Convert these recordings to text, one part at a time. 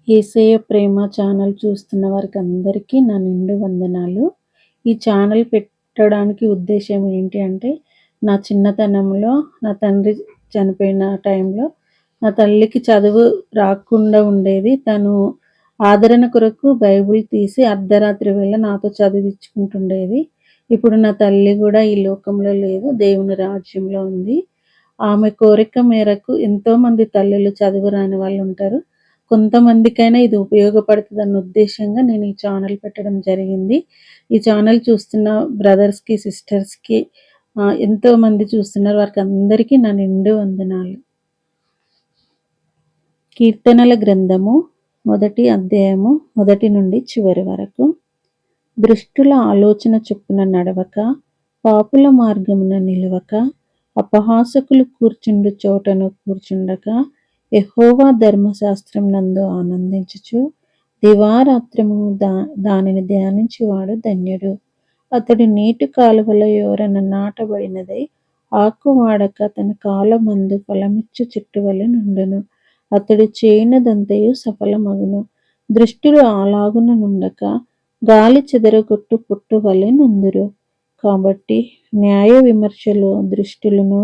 యేసయ్య ప్రేమ channel చూస్తున్న వారికి అందరికీ నా నిండు వందనాలు. ఈ ఛానల్ పెట్టడానికి ఉద్దేశ్యం ఏంటి అంటే, నా చిన్నతనంలో నా తండ్రి చనిపోయిన టైంలో నా తల్లికి చదువు రాకుండా ఉండేది. తను ఆదరణ కొరకు బైబిల్ తీసి అర్ధరాత్రి వేళ నాతో చదివించుకుంటుండేది. ఇప్పుడు నా తల్లి కూడా ఈ లోకంలో లేదు, దేవుని రాజ్యంలో ఉంది. ఆమె కోరిక మేరకు ఎంతోమంది తల్లులు చదువు రాని వాళ్ళు ఉంటారు. కొంతమందికైనా ఇది ఉపయోగపడుతుందన్న ఉద్దేశంగా నేను ఈ ఛానల్ పెట్టడం జరిగింది. ఈ ఛానల్ చూస్తున్న బ్రదర్స్‌కి, సిస్టర్స్‌కి ఎంతోమంది చూస్తున్నారు. వారికి అందరికీ నా నిండు వందనాలు. కీర్తనల గ్రంథము 1 అధ్యాయము 1 నుండి చివరి వరకు. దుష్టుల ఆలోచన చొప్పున నడవక, పాపుల మార్గమున నిలవక, అపహాసకులు కూర్చుండు చోటను కూర్చుండక, యెహోవా ధర్మశాస్త్రం నందు ఆనందించుచు దివారాత్రము దానిని ధ్యానించువాడు ధన్యుడు. అతడు నీటి కాలువల యోరన నాటబడినదై ఆకు వాడక తన కాలమందు ఫలమిచ్చు చెట్టు వలె నుండును. అతడు చేయనదంతయు సఫలమగును. దృష్టులు అలాగున నుండక గాలి చెదరగొట్టు పొట్టు వలె నుందురు. కాబట్టి న్యాయ విమర్శలో దృష్టులను,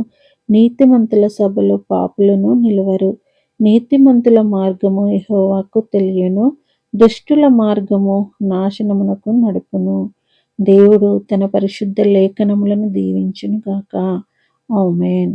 నీతిమంతుల సభలో పాపులను నిలువరు. నీతిమంతుల మార్గము యెహోవాకు తెలియను, దుష్టుల మార్గము నాశనమునకు నడుపును. దేవుడు తన పరిశుద్ధ లేఖనములను దీవించును గాక. ఆమేన్.